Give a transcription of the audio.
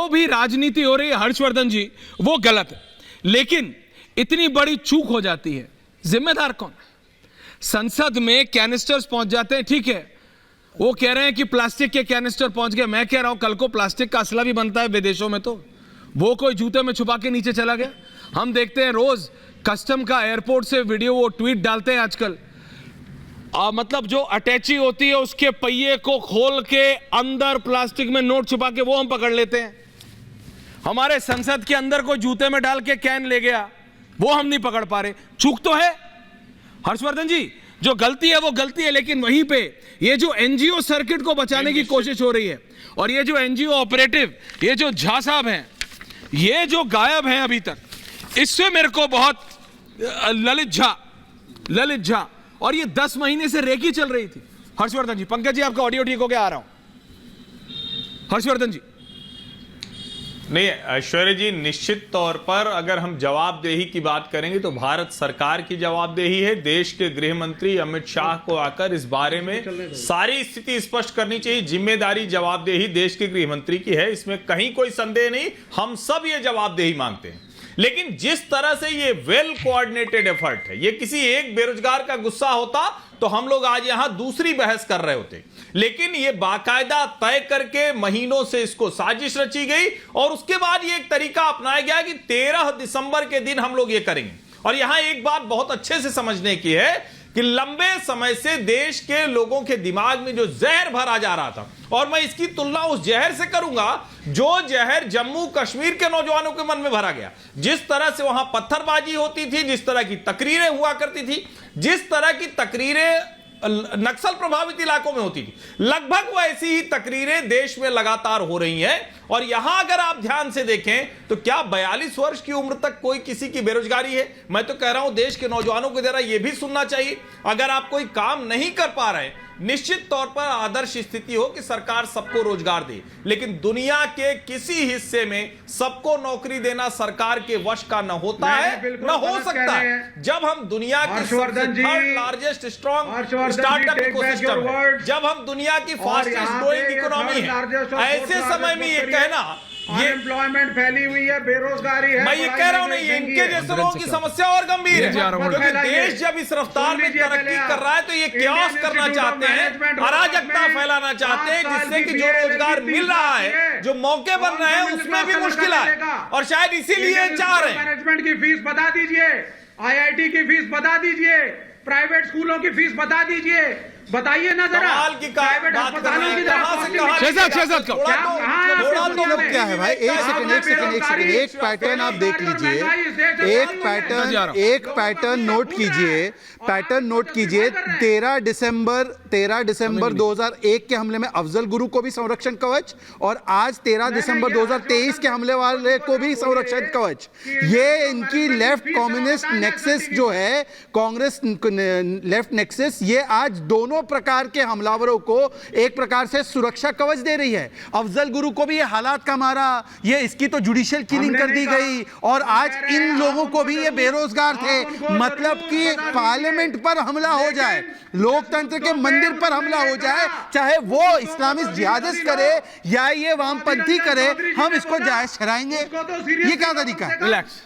जो भी राजनीति हो रही है हर्षवर्धन जी, वो गलत है, लेकिन इतनी बड़ी चूक हो जाती है, जिम्मेदार कौन? संसद में कैनिस्टर्स पहुंच जाते हैं, ठीक है, वो कह रहे हैं कि प्लास्टिक के कैनिस्टर पहुंच गए। मैं कह रहा हूं कल को प्लास्टिक का असला भी बनता है विदेशों में, तो वो कोई जूते में छुपा के नीचे चला गया। हम देखते हैं रोज कस्टम का एयरपोर्ट से वीडियो, वो ट्वीट डालते हैं आजकल, मतलब जो अटैची होती है उसके पहिए को खोल के अंदर प्लास्टिक में नोट छुपा के वो हम पकड़ लेते हैं। हमारे संसद के अंदर कोई जूते में डाल के कैन ले गया, वो हम नहीं पकड़ पा रहे। चूक तो है हर्षवर्धन जी, जो गलती है वो गलती है, लेकिन वहीं पे ये जो एनजीओ सर्किट को बचाने की कोशिश हो रही है, और ये जो एनजीओ ऑपरेटिव, ये जो झा साहब हैं, ये जो गायब हैं अभी तक, इससे मेरे को बहुत ललित झा, और ये 10 महीने से रेकी चल रही थी। हर्षवर्धन जी, पंकज जी आपका ऑडियो ठीक हो गया, आ रहा हूं। हर्षवर्धन जी। नहीं ऐश्वर्या जी, निश्चित तौर पर अगर हम जवाबदेही की बात करेंगे तो भारत सरकार की जवाबदेही है। देश के गृह मंत्री अमित शाह को आकर इस बारे में सारी स्थिति स्पष्ट करनी चाहिए। जिम्मेदारी, जवाबदेही देश के गृह मंत्री की है, इसमें कहीं कोई संदेह नहीं। हम सब ये जवाबदेही मांगते हैं, लेकिन जिस तरह से ये वेल कोऑर्डिनेटेड एफर्ट है, ये किसी एक बेरोजगार का गुस्सा होता तो हम लोग आज यहां दूसरी बहस कर रहे होते, लेकिन ये बाकायदा तय करके महीनों से इसको साजिश रची गई, और उसके बाद ये एक तरीका अपनाया गया कि 13 दिसंबर के दिन हम लोग ये करेंगे। और यहां एक बात बहुत अच्छे से समझने की है कि लंबे समय से देश के लोगों के दिमाग में जो जहर भरा जा रहा था, और मैं इसकी तुलना उस जहर से करूंगा जो जहर जम्मू कश्मीर के नौजवानों के मन में भरा गया। जिस तरह से वहां पत्थरबाजी होती थी, जिस तरह की तकरीरें हुआ करती थी, जिस तरह की तकरीरें नक्सल प्रभावित इलाकों में होती थी, लगभग वैसी ही तकरीरें देश में लगातार हो रही हैं। और यहां अगर आप ध्यान से देखें तो क्या 42 वर्ष की उम्र तक कोई किसी की बेरोजगारी है? मैं तो कह रहा हूं देश के नौजवानों को जरा यह भी सुनना चाहिए, अगर आप कोई काम नहीं कर पा रहे, निश्चित तौर पर आदर्श स्थिति हो कि सरकार सबको रोजगार दे, लेकिन दुनिया के किसी हिस्से में सबको नौकरी देना सरकार के वश का न होता है, न हो सकता है। जब हम दुनिया की third largest strong startup ecosystem है, जब हम दुनिया की फास्टेस्ट ग्रोइंग इकोनॉमी है, ऐसे समय में ये कहना, ये एम्प्लॉयमेंट फैली हुई है, बेरोजगारी है, मैं ये कह रहा हूं नहीं, इनके जैसे लोगों की समस्या और गंभीर है, क्योंकि देश जब इस रफ्तार में तरक्की कर रहा है तो ये क्यास करना चाहते हैं, अराजकता फैलाना चाहते हैं, जिससे कि जो रोजगार मिल रहा है, जो मौके बन रहे हैं, उसमें भी मुश्किल है, और शायद इसीलिए चाह रहे हैं। मैनेजमेंट की फीस बता दीजिए, IIT की फीस बता दीजिए, प्राइवेट स्कूलों की फीस बता दीजिए, बताइए ना जरा, प्राइवेट अस्पतालों की क्या है भाई? एक सेकंड, एक पैटर्न आप देख लीजिए, एक पैटर्न नोट कीजिए, 13 दिसंबर 2001 के हमले में अफजल गुरु को भी संरक्षण कवच, और आज 13 दिसंबर 2023 के हमले वाले को भी संरक्षण कवच। ये इनकी लेफ्ट कम्युनिस्ट नेक्सस जो है, कांग्रेस लेफ्ट नेक्सस, ये आज दोनों प्रकार के हमलावरों को एक प्रकार से सुरक्षा कवच दे रही है। अफजल गुरु को भी ये हालात का मारा, ये इसकी तो जुडिशियल किलिंग कर दी गई, और आज इन लोगों को भी, ये बेरोजगार थे, मतलब कि पार्लियामेंट पर हमला हो जाए, लोकतंत्र के मंदिर पर हमला हो जाए, चाहे वो इस्लामिस्ट जिहादिस्ट करे या ये वामपंथी करे, हम इसको जायज ठहराएंगे। ये क्या तरीका है? रिलैक्स।